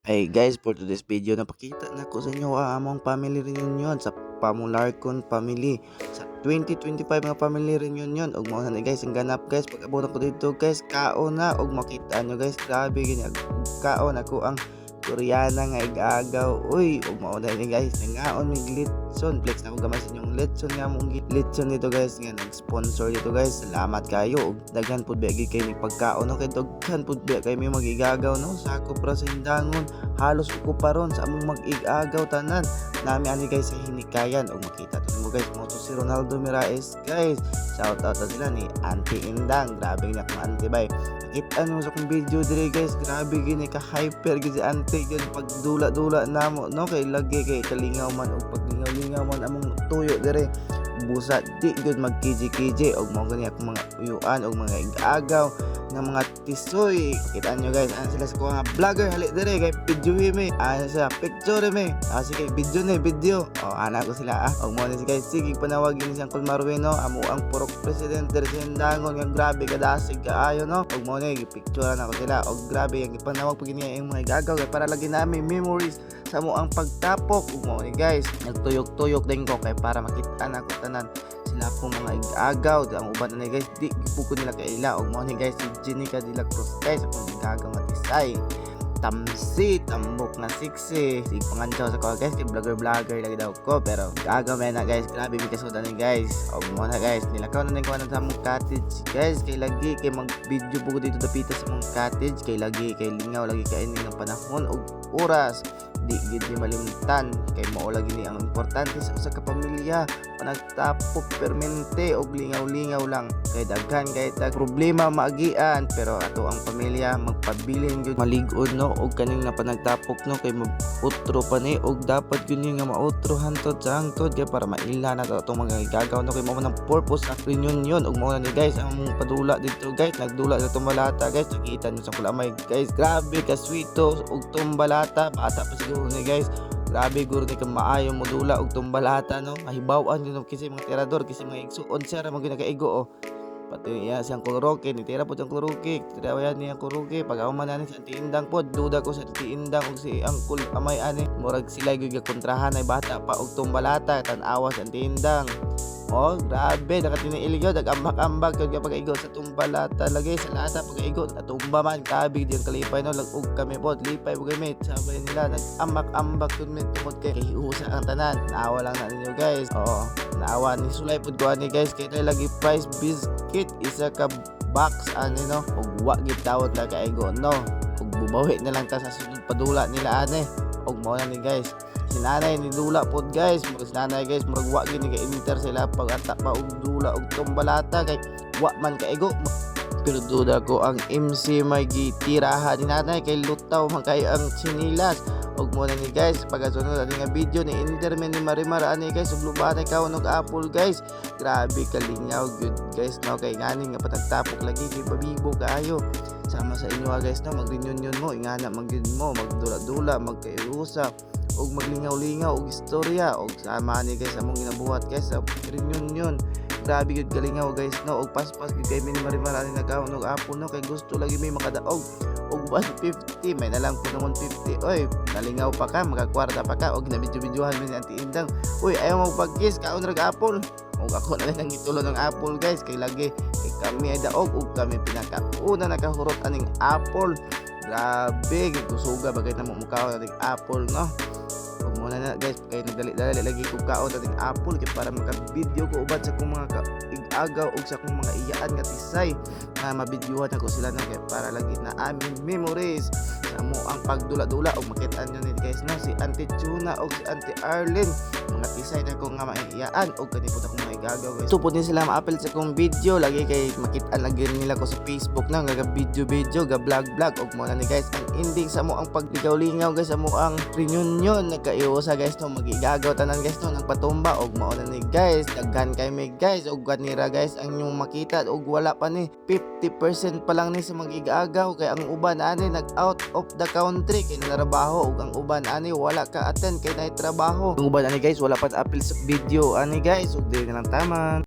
Hey guys, for today's video napakita na ko sa inyo among family reunion sa Pamularcon family sa 2025 nga family reunion ug mao na guys ang ganap guys pag abot ko dito guys kaon na ug makita nyo guys grabe gini kaon ako ang Koreana nga igagaw uy ug mao na ni guys nangaon mig litson flex na ko gamay sa inyong litson nga mong litson dito guys nga nag-sponsor dito guys salamat kayo ug daghan pud biya kay mig pagkaon no kay daghan pud biya kay may magigagaw no sakop ra sa hindangon halos uko pa ron sa among mag-igagaw tanan nami ani guys sa hinikayan ug makita to mo guys mo to si Ronaldo Miraes guys shout out na sila ni Auntie Indang grabe nga kung auntie bay kita nyo sa kong video dire guys grabe gini ka hyper gid si auntie gid pag dula-dula namo no kay lagi kay kalingaw man ug pag lingaw man among tuyo dire busa di gud mag-kiji-kiji og mao gani akong mga uyuan og mga igagaw nga mga tisoy kita nyo guys ano sila sa mga vlogger hali dire kay video mi ano sa picture mi sige video ni video anak ko sila og mao ni guys sige panawagin siyang Kulmarueno amo ang purok presidente sa Hindangon nga grabe kadasig kaayo no og mao ni picture na ko sila og grabe ang ipanawag pag niya ang mga igagaw kay para lagi namin memories sa mo ang pagtapok ug mao ni guys nagtuyok-tuyok din ko kay para makita na ko tanan sila po mga igagaw ang uban na guys di gipuko nila kaila og mao ni guys si Jenica de la Cruz guys akong igagaw nga tisay tamsi tambok na siksi sig panganchaw sa ko guys kay vlogger lagi daw ko pero igagaw na guys grabe mi kasuda ni guys og mao na guys nilakaw na ning kuan sa mong cottage guys kay lagi kay mag video po dito dapita sa mong cottage kay lagi kay lingaw lagi kay ini ng panahon og oras di gid ni malimtan kay mao lagi ni ang importante sa usa ka pamilya panagtapok permente og lingaw-lingaw lang kay daghan kay tag problema maagian pero ato ang pamilya magpabilin gyud malig-od no og kaning na panagtapok no kay mautro pa ni og dapat gyud ni nga mautro hantod sa hangtod kay para maila na to atong mga igagaw no kay mao man ang purpose sa reunion og mao na ni guys ang padula dito guys nagdula sa tumbalata guys nakita niyo sa kulamay guys grabe ka sweeto og tumbalata bata pa siguro ni guys grabe guro ni ka maayo modula og tumbalata no mahibaw-an yun kasi mga tirador kasi mga igsuon siya ra mga nagaigo pati iya siyang kuruke ni tira po siyang kuruke tira yan niya kuruke pag man ani sa Tiindang pod duda ko sa Tiindang og si Angkol amay ani murag sila gyud kontrahan ay bata pa og tumbalata tan-awa sa Tiindang grabe nakatiniiligaw nag-ambak-ambak kag pag-igo sa tumbalata lagi sa lata pag-igo natumba man kabig diyan kalipay no lag-ug kami pod lipay ug kami sabay nila nag-ambak-ambak kun mi tungod kay usa ang tanan naawa lang na ninyo guys naawa ni sulay pod ko ani guys kay lagi price biscuit isa ka box ani no ug wa gid tawot na kaigo no ug bubawi na lang ta sa sunod padula nila ani ug mao na ni guys si nanay ni dula pod guys murag si nanay guys murag wa gid ni ka-enter sila pag ata pa og dula og tumbalata kay wa man kaigo pero duda ko ang MC may gitirahan ni nanay kay lutaw man kay ang sinilas og mo na ni guys pagasunod ani nga video ni Enderman ni Marimar ani guys ug lubanay kaon og apple guys grabe kalingaw good guys no kay ngani nga patagtapok lagi kay babibo kaayo sama sa inyo guys no mag-reunion mo ingana magyud mo magdula-dula magkaiusa og maglingaw-lingaw og istorya og sama ni guys among ginabuhat guys sa reunion grabe gud kalingaw guys no og paspas gid kay ni Marimar ani nagkaon og apple no kay gusto lagi may makadaog og 150 may nalang ko naman 50 oy nalingaw pa ka magakwarta pa ka og nabidyo-bidyohan mi ni Auntie Indang uy ayaw mo pag-kiss kaon rag apple og ako na lang gitulo ng apple guys kay lagi kay kami ay daog og kami pinakauna nakahurot aning apple grabe gikusuga bagay na mo mukaon aning apple no ug mo na guys kay nagdali-dali lagi ko kaon ating apple kay para maka-video ko ubad sa kong mga agaw og sa kong mga iyaan nga tisay na mabidyohan ako sila no kay para lagi na aming memories sa mo ang pagdula-dula og makita nyo ni guys no si Auntie Chuna og si Auntie Arlene mga tisay na ko nga maiyaan og kani pud akong mga igagaw guys so pud sila ma-appel sa kong video lagi kay makita lagi nila ko sa Facebook na nga video ga vlog og mo na ni guys ang ending sa mo ang pagligaw-lingaw guys sa mo ang reunion nagkaiusa guys no magigagaw tanan guys no nagpatumba og mao na ni guys daghan kay may guys og ganira guys ang inyong makita og wala pa ni 50% pa lang ni sa magigagaw kay ang uban ani nag out of the country kay narabaho og ang uban ani wala ka attend kay nay trabaho ang uban ani guys wala pa apil sa video ani guys ug dili na lang taman